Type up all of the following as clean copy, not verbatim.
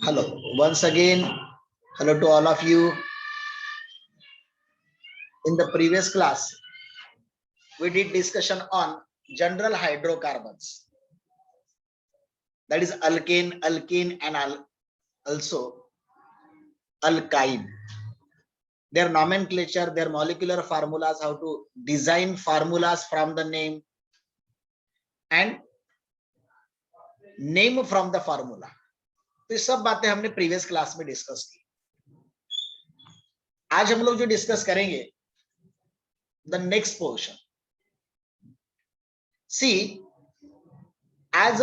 Hello, once again, hello to all of you. In the previous class, we did discussion on general hydrocarbons. That is alkane, alkene, and also alkyne. Their nomenclature, their molecular formulas, how to design formulas from the name and name from the formula. तो ये सब बातें हमने previous class में discuss की. आज हम लोग जो डिस्कस करेंगे the next portion. See, as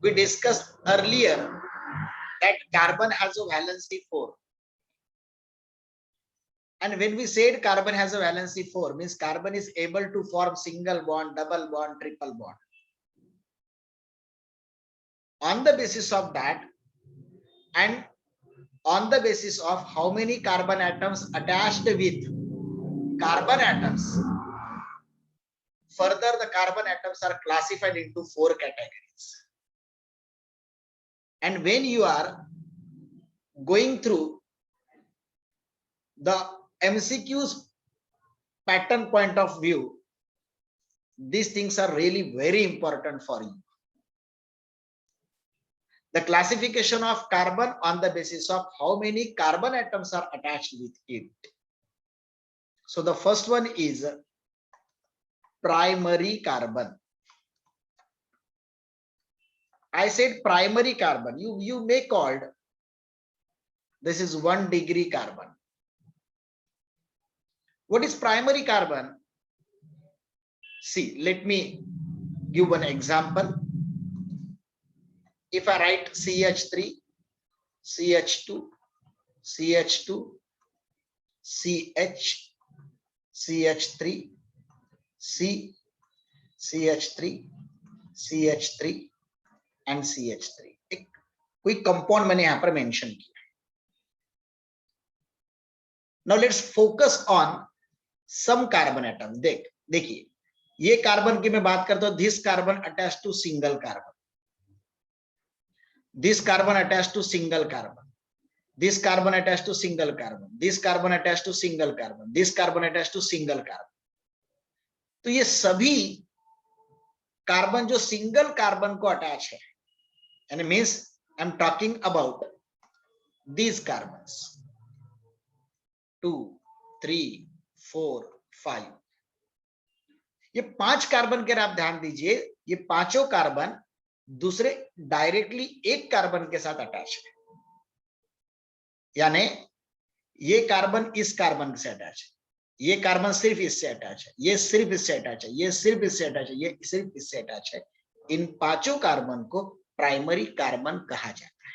we discussed earlier that carbon has a valency 4. And when we said carbon has a valency 4, means carbon is able to form single bond, double bond, triple bond. On the basis of that, and on the basis of how many carbon atoms attached with carbon atoms, further the carbon atoms are classified into 4 categories. And when you are going through the MCQ's pattern point of view, these things are really very important for you. The classification of carbon on the basis of how many carbon atoms are attached with it. So the first one is primary carbon. I said primary carbon. You may called this is 1 degree carbon. What is primary carbon? See, let me give one example. If I write CH3, CH2, CH2, CH, CH3, C, CH3, CH3 and CH3. एक कोई compound मैंने यहां पर mention किया. Now let's focus on some carbon atom. देखिए ये carbon की मैं बात करता हूं. This carbon attached to single carbon. This carbon attached to single carbon. This carbon attached to single carbon. This carbon attached to single carbon. This carbon attached to single carbon. तो ये सभी carbon जो single carbon को attach है, यानी means I am talking about these carbons 2, 3, 4, 5. ये 5 carbon के आप ध्यान दीजिए, ये पांचों कार्बन दूसरे डायरेक्टली एक कार्बन के साथ अटैच है. यानी ये कार्बन इस कार्बन से अटैच है, ये कार्बन सिर्फ इससे अटैच है, ये सिर्फ इससे अटैच है, ये सिर्फ इससे अटैच है, ये सिर्फ इससे अटैच है. इन पांचों कार्बन को प्राइमरी कार्बन कहा जाता है.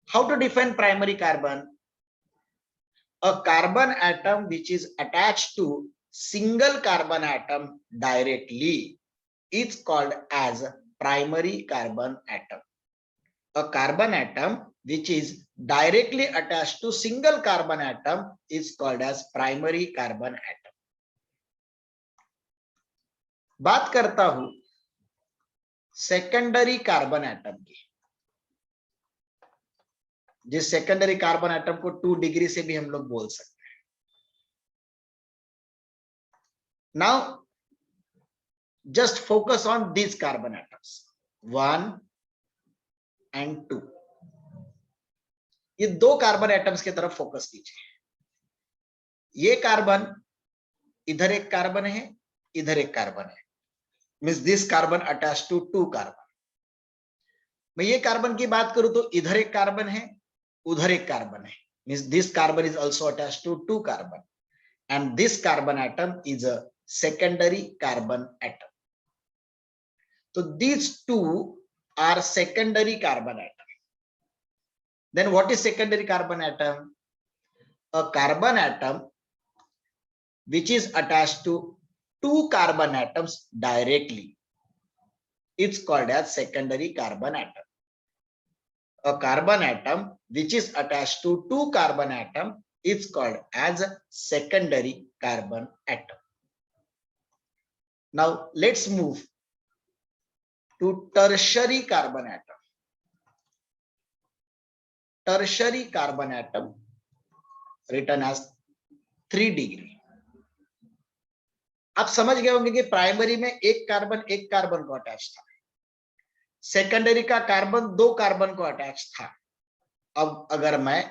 How to define primary carbon? A carbon atom which is attached to single carbon atom directly is called as primary carbon atom. A carbon atom which is directly attached to single carbon atom is called as primary carbon atom. बात करता हूं secondary carbon atom की. जिस secondary carbon atom को 2 degree से भी हम लोग बोल सकते हैं. Now just focus on these carbon atoms 1 and 2. ये 2 कार्बन एटम्स की तरफ फोकस कीजिए. ये कार्बन इधर एक कार्बन है, इधर एक कार्बन है. Means this carbon attached to 2 carbon. मैं ये कार्बन की बात करूं तो इधर एक कार्बन है, उधर एक कार्बन है. Means this carbon is also attached to 2 carbon and this carbon atom is a secondary carbon atom. So these two are secondary carbon atom. Then what is secondary carbon atom? A carbon atom which is attached to 2 carbon atoms directly. It's called as secondary carbon atom. A carbon atom which is attached to 2 carbon atom is called as a secondary carbon atom. Now let's move to tertiary carbon atom. tertiary carbon atom written as 3 degree. आप समझ गए होंगे कि primary में एक carbon को attach था, secondary का कार्बन 2 कार्बन को अटैच था। अब अगर मैं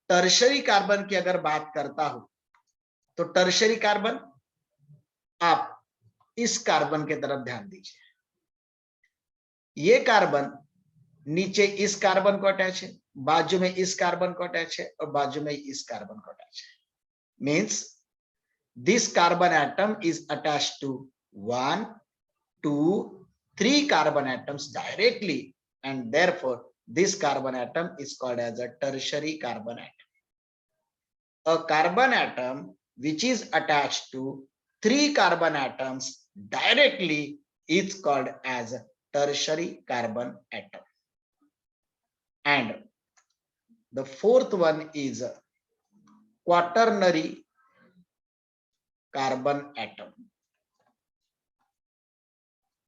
टर्शरी कार्बन की अगर बात करता हूं तो टर्शरी कार्बन, आप इस कार्बन की तरफ ध्यान दीजिए, ये कार्बन नीचे इस कार्बन को अटैच है, बाजू में इस कार्बन को अटैच है और बाजू में इस कार्बन को अटैच है। Means this carbon atom is attached to 1, 2, 3 carbon atoms directly, and therefore this carbon atom is called as a tertiary carbon atom. A carbon atom which is attached to 3 carbon atoms directly is called as a tertiary carbon atom. And the fourth one is a quaternary carbon atom.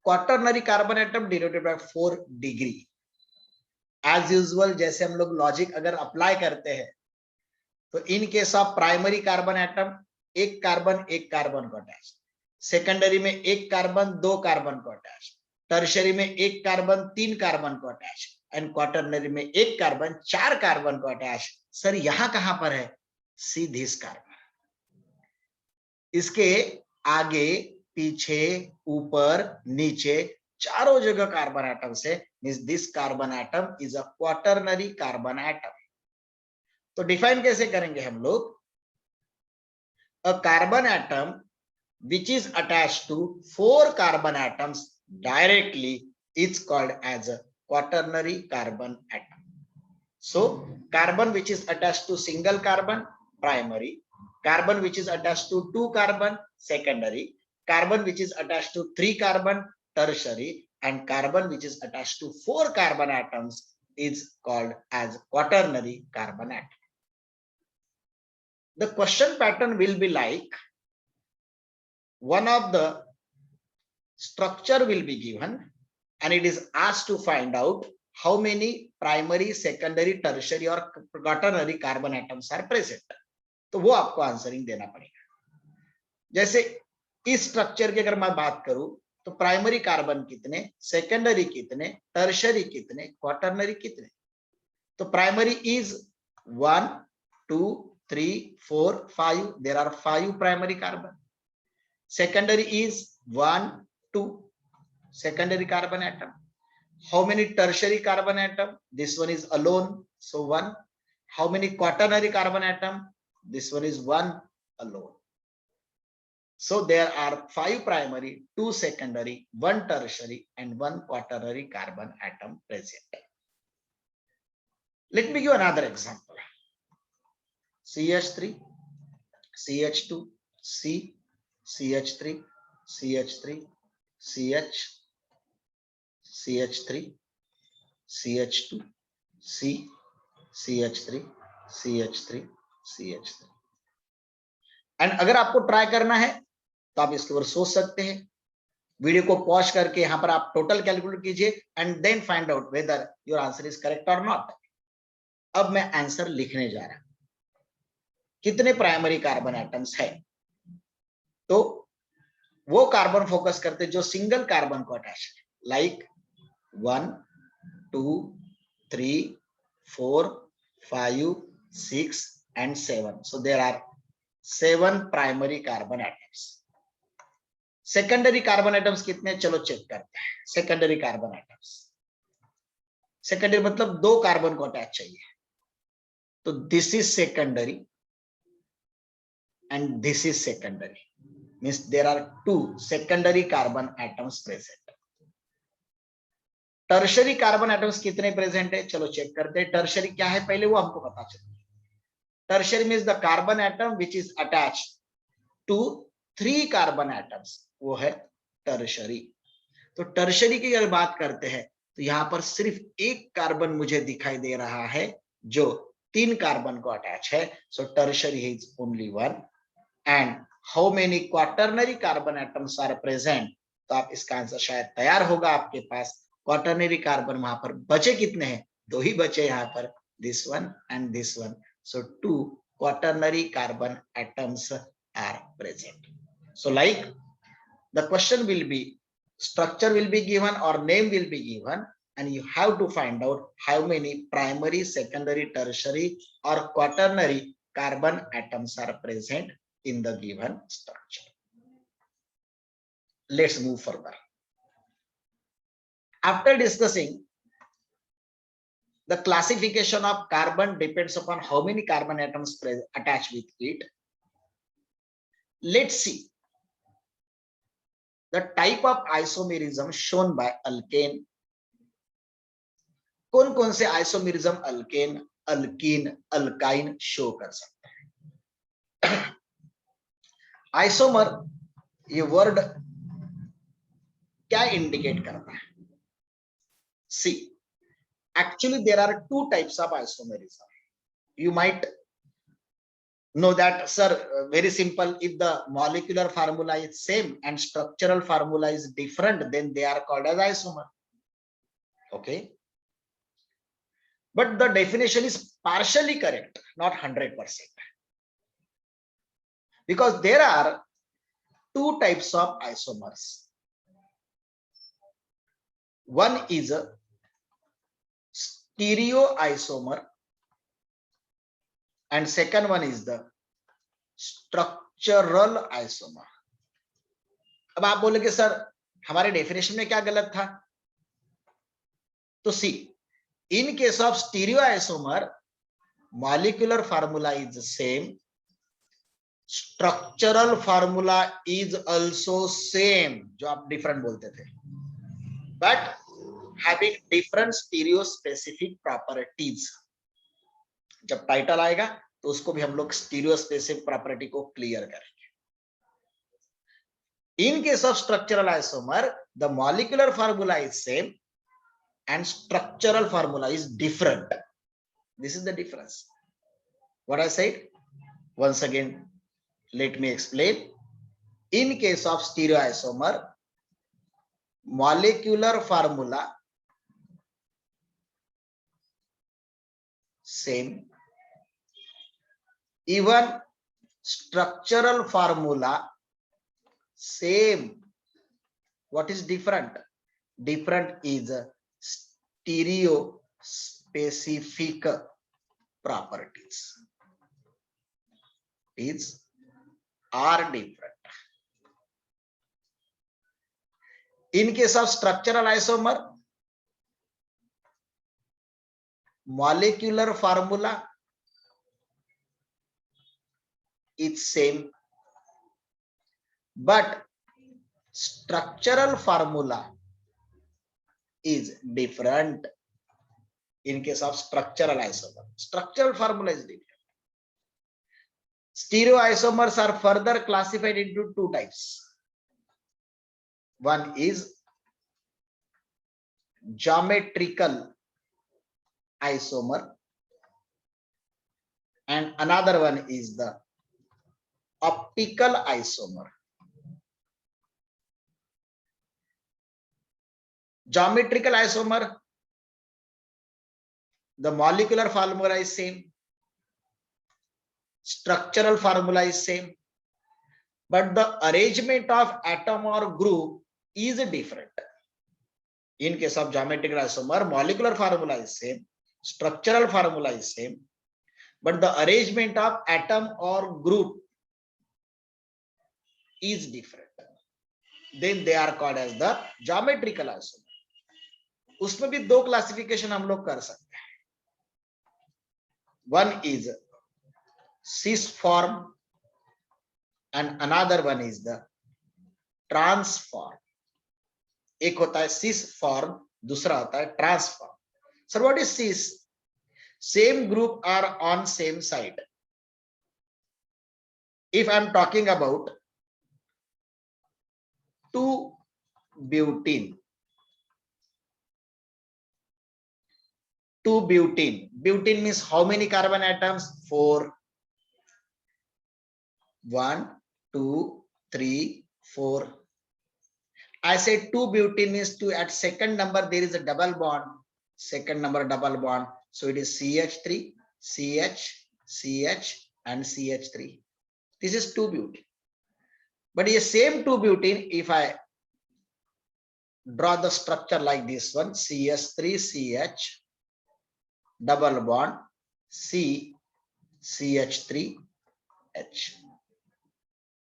Quaternary carbon atom denoted by 4 degree. As usual जैसे हम लोग logic अगर apply करते हैं तो in case of primary carbon atom एक carbon को attach, secondary में एक कार्बन 2 कार्बन को अटैच, टर्शरी में एक कार्बन 3 कार्बन को अटैच, एंड क्वाटरनरी में एक कार्बन 4 कार्बन को अटैच। सर यहां कहां पर है? See this carbon. इसके आगे पीछे ऊपर नीचे चारों जगह कार्बन एटम से, means this carbon atom is a quaternary carbon atom. तो डिफाइन कैसे करेंगे हम लोग? A carbon atom which is attached to 4 carbon atoms directly is called as a quaternary carbon atom. So carbon which is attached to single carbon primary, carbon which is attached to 2 carbon secondary, carbon which is attached to 3 carbon tertiary, and carbon which is attached to 4 carbon atoms is called as quaternary carbon atom. The question pattern will be like, one of the structure will be given and it is asked to find out how many primary, secondary, tertiary or quaternary carbon atoms are present. तो वो आपको answering देना पड़ेगा। जैसे इस structure की अगर मैं बात करूं तो प्राइमरी कार्बन कितने, सेकेंडरी कितने, टर्शरी कितने, क्वाटरनरी कितने? तो primary is 1, 2, 3, 4, 5, there are 5 primary carbon. Secondary is 1, 2, secondary carbon atom. How many tertiary carbon atom? This one is alone, so 1. How many quaternary carbon atom? This one is 1 alone. So there are 5 primary, 2 secondary, 1 tertiary and 1 quaternary carbon atom present. Let me give another example. CH3, CH2, C, CH3, CH3, CH, CH3, CH2, C, CH3, CH3, CH3। And अगर आपको try करना है तो आप इसके ऊपर सोच सकते हैं, वीडियो को पॉज करके यहां पर आप टोटल कैलकुलेट कीजिए and then find out whether your answer is correct और नॉट। अब मैं आंसर लिखने जा रहा हूं। कितने प्राइमरी कार्बन एटम्स है? तो वो कार्बन फोकस करते जो सिंगल कार्बन को अटैच है, like 1, 2, 3, 4, 5, 6 and 7. So there are 7 primary carbon atoms. Secondary carbon atoms कितने? चलो चेक करते हैं। Secondary carbon atoms, secondary मतलब 2 कार्बन को अटैच चाहिए, तो this is secondary and this is secondary, means there are 2 secondary carbon atoms present. Tertiary carbon atoms कितने present है? चलो चेक करते हैं। टर्शरी क्या है पहले वो हमको पता चले। Tertiary means the carbon atom which is attached to 3 carbon atoms, वो है टर्शरी। तो टर्शरी की अगर बात करते हैं तो यहां पर सिर्फ एक कार्बन मुझे दिखाई दे रहा है जो 3 कार्बन को अटैच है, so tertiary is only 1। And how many quaternary carbon atoms are present? तो आप इसका आंसर शायद तैयार होगा आपके पास। क्वाटरनरी कार्बन वहां पर बचे कितने हैं? 2 ही बचे यहाँ पर, this one and this one. So two quaternary carbon atoms are present. So like the question will be, structure will be given or name will be given, and you have to find out how many primary, secondary, tertiary or quaternary carbon atoms are present in the given structure. Let's move further. After discussing the classification of carbon depends upon how many carbon atoms attached with it, let's see the type of isomerism shown by alkane. कौन कौन से isomerism alkane, alkyne, alkyne show कर सकते हैं. Isomer ये word क्या indicate करता है? सी, actually there are two types of isomerism. You might know that, sir, very simple, if the molecular formula is same and structural formula is different, then they are called as isomer. Okay, but the definition is partially correct, not 100%, because there are two types of isomers. One is a stereoisomer and second one is the structural isomer. अब आप बोलोगे sir हमारे definition में क्या गलत था? तो सी, in case of stereoisomer, molecular formula is the same, structural formula is also same, जो आप different बोलते थे, but having different stereospecific properties. जब टाइटल आएगा तो उसको भी हम लोग stereospecific property को क्लियर करेंगे. In case of structural isomer, the molecular formula is same and structural formula is different. This is the difference. What I said? Once again, let me explain. In case of stereoisomer, molecular formula same, even structural formula same. What is different? Different is stereospecific properties. These are different. In case of structural isomer, molecular formula is same, but structural formula is different. In case of structural isomer, structural formula is different. Stereoisomers are further classified into two types. One is geometrical isomer and another one is the optical isomer. Geometrical isomer, the molecular formula is same, structural formula is same, but the arrangement of atom or group is different. In case of geometrical isomer, molecular formula is same, structural formula is same, but the arrangement of atom or group is different. Then they are called as the geometrical isomer. उसमें भी दो classification हम लोग कर सकते हैं. One is cis form and another one is the transform. एक होता है cis form, दूसरा होता है transform. Sir, what is cis? Same group are on same side. If I am talking about 2-butene, 2-butene. Butene means how many carbon atoms? 4. 1, 2, 3, 4. I said 2-butene means 2. At second number there is a double bond. Second number double bond. So it is CH3, CH, CH and CH3. This is 2-butene. But a same 2-butene, if I draw the structure like this one, CH3CH double bond C CH3H.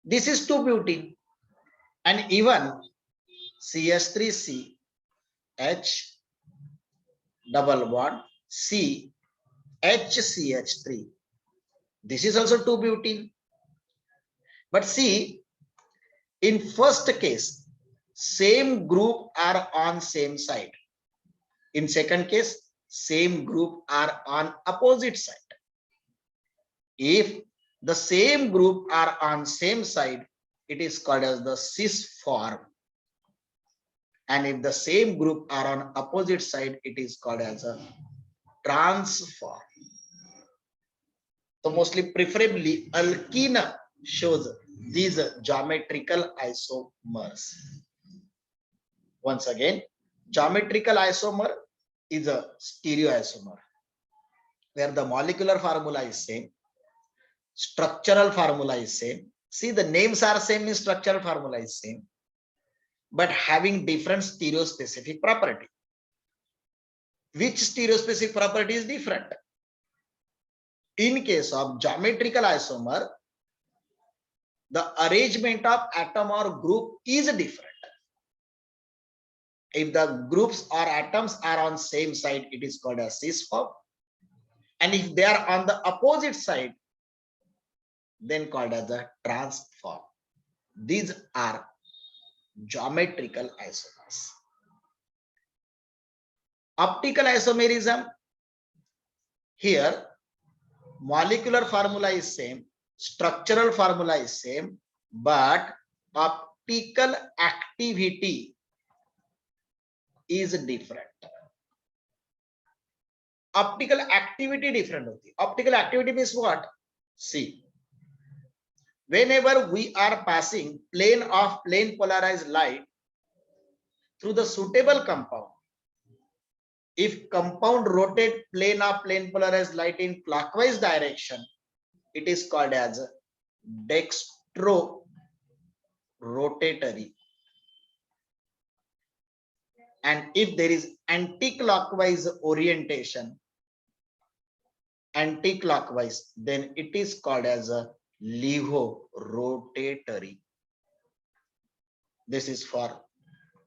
This is 2-butene, and even CH3CH double bond C HCH3. This is also 2-butene. But see, in first case, same group are on same side. In second case, same group are on opposite side. If the same group are on same side, it is called as the cis form. And if the same group are on opposite side, it is called as a trans form. So mostly preferably alkene shows these geometrical isomers. Once again, geometrical isomer is a stereoisomer where the molecular formula is same, structural formula is same. See, the names are same, means structural formula is same, but having different stereospecific property. Which stereospecific property is different? In case of geometrical isomer, the arrangement of atom or group is different. If the groups or atoms are on same side, it is called a cis form. And if they are on the opposite side, then called as a trans form. These are geometrical isomers. Optical isomerism, here molecular formula is same, structural formula is same, but optical activity is different. Optical activity different होती है. Optical activity means what? See, whenever we are passing plane polarized light through the suitable compound, if compound rotate plane polarized light in clockwise direction, it is called as dextro-rotatory. And if there is anti-clockwise orientation, then it is called as a LIGO-rotatory. This is for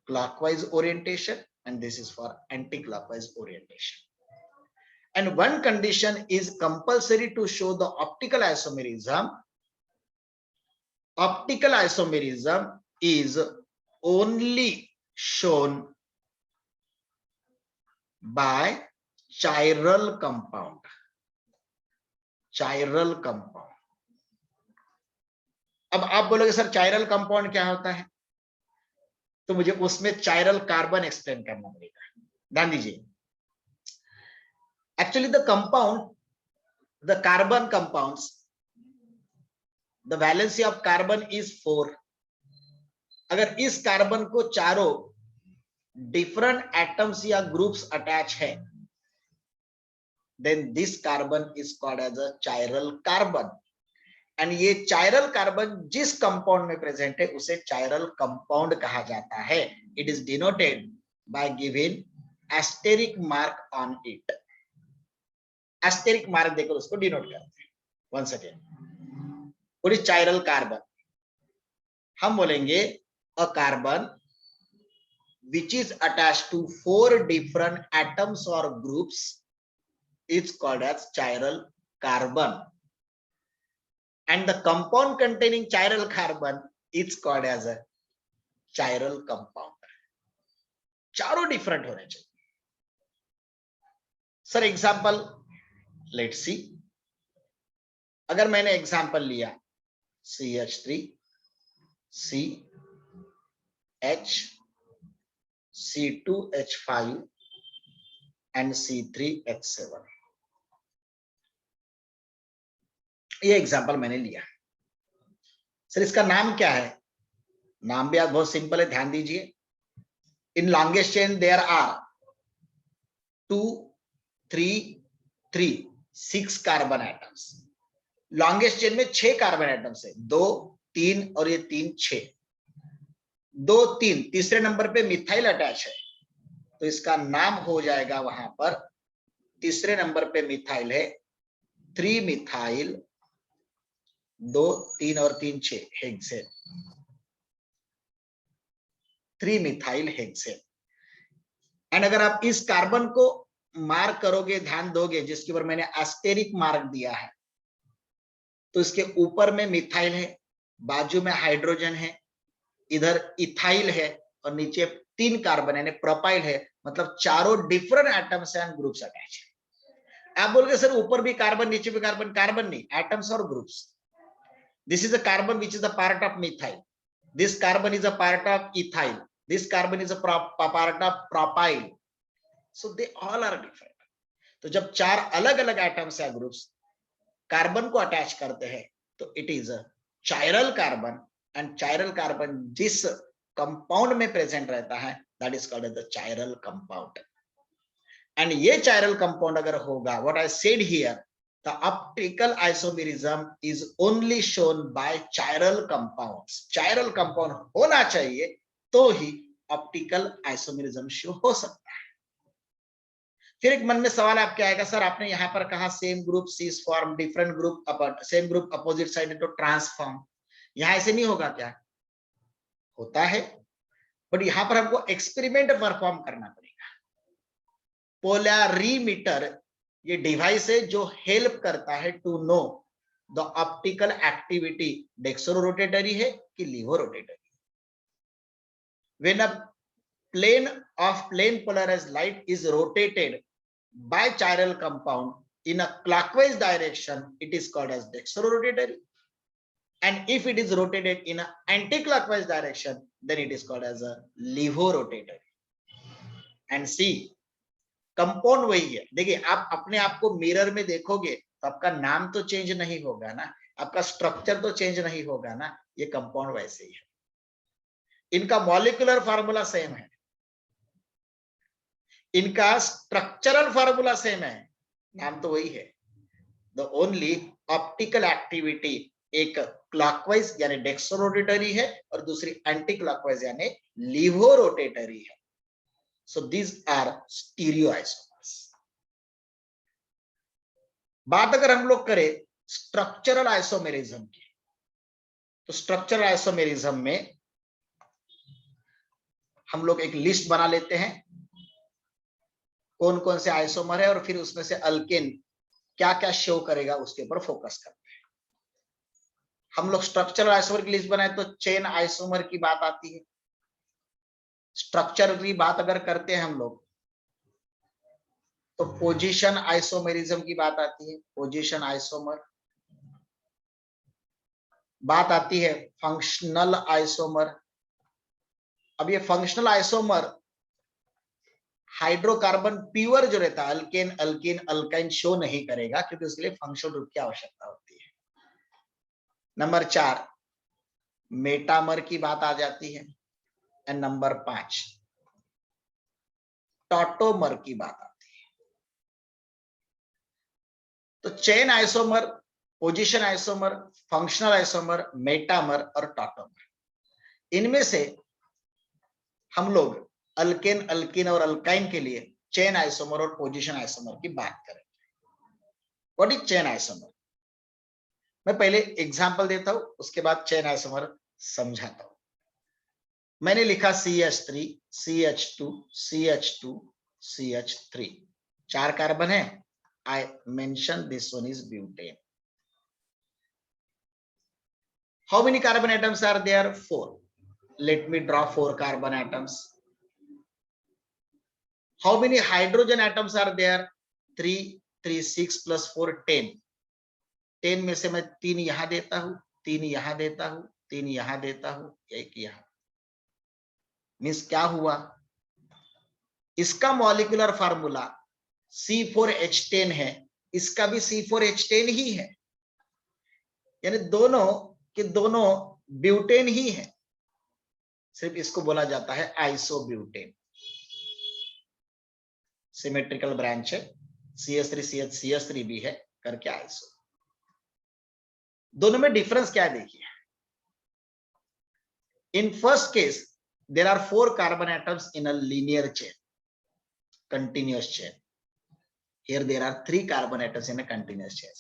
clockwise orientation and this is for anti-clockwise orientation. And one condition is compulsory to show the optical isomerism. Optical isomerism is only shown by chiral compound. Chiral compound. अब आप बोलोगे sir chiral compound क्या होता है, तो मुझे उसमें chiral carbon explain करना पड़ेगा. ध्यान दीजिए. Actually the compound, the carbon compounds, the valency of carbon is 4. अगर इस कार्बन को चारों different atoms या groups attach है, then this carbon is called as a chiral carbon. And ये chiral carbon जिस compound में present है उसे chiral compound कहा जाता है. It is denoted by giving asterisk mark on it. Asterisk mark देकर उसको denote करते हैं. Once again, what is chiral carbon? हम बोलेंगे a carbon which is attached to 4 different atoms or groups is called as chiral carbon. And the compound containing chiral carbon is called as a chiral compound. चारों different होने चाहिए. Sir example let's see. अगर मैंने example लिया CH3, CH, C2H5 and C3H7. ये example मैंने लिया. Sir इसका नाम क्या है? नाम भी आज बहुत सिंपल है, ध्यान दीजिए. In longest chain there are 2, 3, 6 carbon atoms. Longest chain में 6 कार्बन एटम्स है, 2 3 और ये 3 6, 2 3, तीसरे नंबर पे मिथाइल अटैच है, तो इसका नाम हो जाएगा वहां पर, तीसरे नंबर पे मिथाइल है 3 मिथाइल 2 3 और 3 6 हेक्सेन, 3 मिथाइल हेक्सेन। एंड अगर आप इस कार्बन को मार्क करोगे, ध्यान दोगे, जिसके ऊपर मैंने एस्टेरिक मार्क दिया है, तो इसके ऊपर में मिथाइल है, बाजू में हाइड्रोजन है, इधर इथाइल है और नीचे 3 कार्बन यानी प्रोपाइल है, मतलब चारों different atoms and groups attach है। आप बोलोगे सर ऊपर भी कार्बन नीचे भी कार्बन, कार्बन नहीं, एटम्स और groups. This is a carbon which is a part of methyl, this carbon is a part of ethyl, this carbon is a part of propyl, so they all are different. तो जब 4 अलग अलग atoms या groups carbon को attach करते हैं तो it is a chiral carbon, and chiral carbon जिस कंपाउंड में प्रेजेंट रहता है that is called as the chiral compound. And ये चायरल कंपाउंड अगर होगा, what I said here, the optical isomerism is only shown by chiral compounds. Chiral compound होना चाहिए तो ही ऑप्टिकल आइसोमेरिज्म शो हो सकता है। फिर एक मन में सवाल आपके आएगा, सर आपने यहां पर कहा same group cis form, different group same group opposite side to trans form, यहां ऐसे नहीं होगा क्या? होता है, बट यहां पर हमको एक्सपेरिमेंट परफॉर्म करना पड़ेगा। पोलैरीमीटर ये डिवाइस है जो हेल्प करता है to know the optical activity dextrorotatory है कि levorotatory. When a plane of plane polarized light is rotated by chiral compound in a clockwise direction, it is called as dextrorotatory, and if it is rotated in an anti-clockwise direction, then it is called as a levorotatory. And see, compound वही है। देखिए आप अपने आप को mirror में देखोगे तो आपका नाम तो चेंज नहीं होगा ना, आपका स्ट्रक्चर तो चेंज नहीं होगा ना, ये कंपाउंड वैसे ही है, इनका मॉलिक्यूलर फार्मूला सेम है, इनका स्ट्रक्चरल फार्मूला सेम है, नाम तो वही है। द ओनली ऑप्टिकल एक्टिविटी एक क्लॉकवाइज यानी डेक्सोरोटेटरी है और दूसरी एंटी क्लॉकवाइज यानी लीवोरोटेटरी है। So these are stereoisomers. बात अगर हम लोग करें स्ट्रक्चरल आइसोमेरिज्म की, तो स्ट्रक्चरल आइसोमेरिज्म में हम लोग एक लिस्ट बना लेते हैं कौन कौन से आइसोमर है और फिर उसमें से अल्केन क्या क्या शो करेगा उसके ऊपर फोकस करते हैं। हम लोग स्ट्रक्चरल आइसोमर की लिस्ट बनाए तो चेन आइसोमर की बात आती है। स्ट्रक्चर की बात अगर करते हैं हम लोग तो पोजीशन आइसोमेरिज्म की बात आती है, पोजीशन आइसोमर। बात आती है फंक्शनल आइसोमर। अब ये फंक्शनल आइसोमर हाइड्रोकार्बन प्योर जो रहता है अल्केन अल्कीन अल्काइन शो नहीं करेगा क्योंकि उसके लिए फंक्शनल ग्रुप की आवश्यकता होती है। नंबर 4 मेटामर की बात आ जाती है, एंड नंबर 5 टॉटोमर की बात आती है। तो chain isomer, position isomer, functional isomer, metamer और टॉटोमर, इनमें से हम लोग अल्केन अल्कीन और अल्काइन के लिए चेन आइसोमर और पोजीशन आइसोमर की बात करेंगे। What is chain isomer? मैं पहले एग्जांपल देता हूं, उसके बाद चेन आइसोमर समझाता हूं। मैंने लिखा CH3 CH2 CH2 CH3, 4 carbon है। I mention this one is butane. How many carbon atoms are there? 4. Let me draw 4 carbon atoms. How many hydrogen atoms are there? 3 3 6 plus 4 10. 10 में से मैं 3 यहां देता हूं, 3 यहां देता हूं, 3 यहां देता हूं, 1 यहां। मीन्स क्या हुआ? इसका मॉलिक्यूलर फार्मूला C4H10 है, इसका भी C4H10 ही है, यानी दोनों के दोनों ब्यूटेन ही है, सिर्फ इसको बोला जाता है आइसोब्यूटेन। सिमेट्रिकल ब्रांच है, CH3 CH CH3 भी है करके आइसो। दोनों में डिफरेंस क्या है देखिए। In first case there are 4 carbon atoms in a linear chain, continuous chain. Here there are 3 carbon atoms in a continuous chain.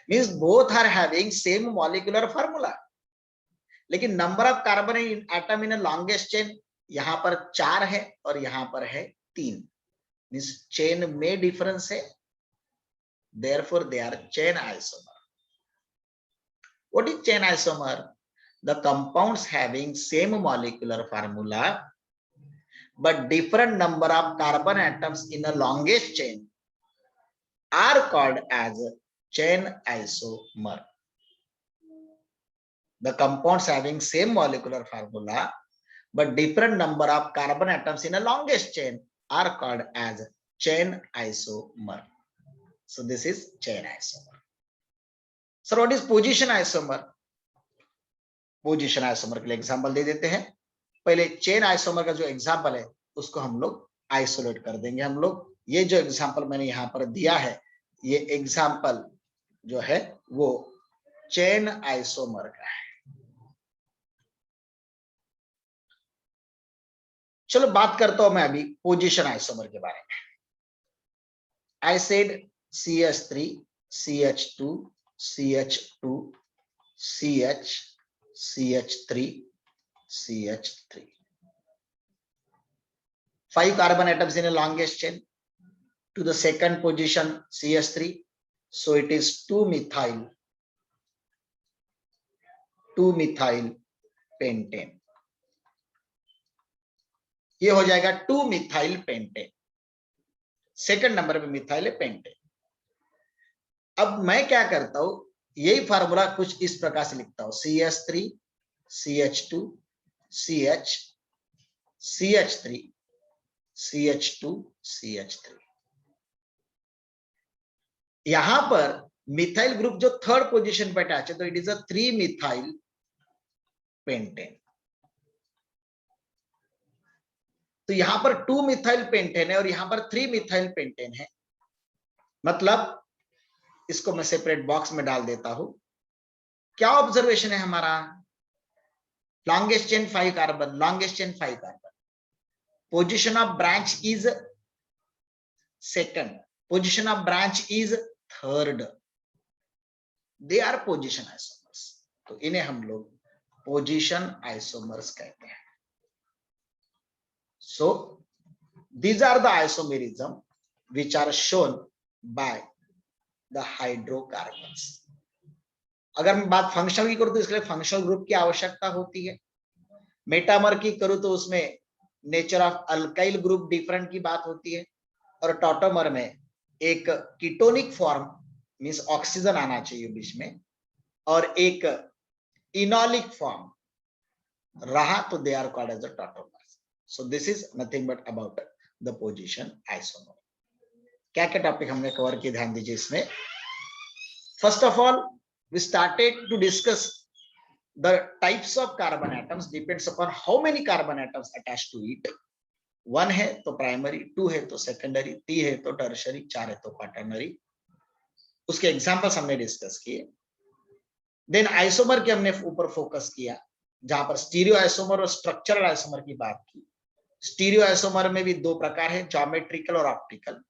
Means both are having same molecular formula. लेकिन number of carbon atom in longest chain यहां पर 4 है और यहां पर है 3. Means chain में difference है, therefore they are chain isomer. What is chain isomer? The compounds having same molecular formula but different number of carbon atoms in a longest chain are called as chain isomer. The compounds having same molecular formula but different number of carbon atoms in a longest chain are called as chain isomer. So this is chain isomer. Sir, what is position isomer? Position isomer के लिए example दे देते हैं. पहले chain isomer का जो example है उसको हम लोग आइसोलेट कर देंगे. हम लोग ये जो एग्जांपल मैंने यहां पर दिया है, ये एग्जांपल जो है वो चेन आइसोमर का है. चलो बात करता हूं मैं अभी पोजीशन आइसोमर के बारे में. I said CH3 CH2 CH2 CH CH3 CH3. 5 carbon atoms in a longest chain. To the second position CH3, so it is 2-methyl pentane. ये हो जाएगा 2-methyl pentane. सेकंड नंबर पे मिथाइल पेंटेन. अब मैं क्या करता हूं, यही फार्मूला कुछ इस प्रकार से लिखता हूं. CH3 CH2 CH CH3 CH2 CH3. यहां पर मिथाइल ग्रुप जो थर्ड पोजीशन पे अटैच है तो it is a 3-methyl pentane. तो यहां पर 2-methyl पेंटेन है और यहां पर 3-methyl पेंटेन है. मतलब इसको मैं सेपरेट बॉक्स में डाल देता हूं. क्या ऑब्जर्वेशन है हमारा? Longest chain 5 carbon, longest chain 5 carbon. Position of branch is second, position of branch is third. They are position isomers. तो इन्हें हम लोग पोजीशन आइसोमर्स कहते हैं. So these are the isomerism which are shown by the hydrocarbons. अगर मैं बात functional की करूं तो इसके लिए फंक्शनल ग्रुप की आवश्यकता होती है. मेटामर की करूं तो उसमें nature of alkyl group different की बात होती है. और टॉटोमर में एक कीटोनिक फॉर्म मींस ऑक्सीजन आना चाहिए बीच में और एक इनोलिक फॉर्म रहा तो they are called as a tautomer. So this is nothing but about the position isomer. क्या क्या टॉपिक हमने कवर किए ध्यान दीजिए इसमें. First of all we started to discuss the types of carbon atoms depends upon how many carbon atoms attached to it. 1 है तो primary, 2 है तो सेकेंडरी, 3 है तो टर्शरी, 4 है तो क्वाटर्नरी. उसके एग्जांपल्स हमने डिस्कस किए. देन आइसोमर के हमने ऊपर फोकस किया जहां पर स्टीरियो आइसोमर और स्ट्रक्चरल आइसोमर की बात की. स्टीरियो आइसोमर में भी 2 प्रकार है, ज्योमेट्रिकल और ऑप्टिकल.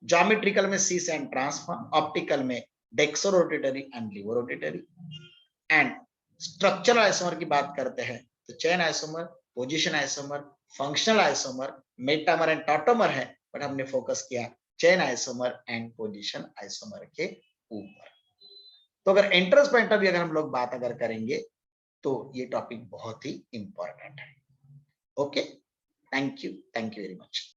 ज्योमेट्रिकल में सीस एंड ट्रांसफॉर्म, ऑप्टिकल में dextro rotatory and levo rotatory. And structural isomer की बात करते हैं तो chain isomer, position isomer, functional isomer, metamer and tautomer है. बट हमने फोकस किया chain isomer and position isomer के ऊपर. तो अगर एंट्रेंस पॉइंट ऑफ व्यू अगर हम लोग बात अगर करेंगे तो ये टॉपिक बहुत ही इंपॉर्टेंट है. Okay, thank you very much.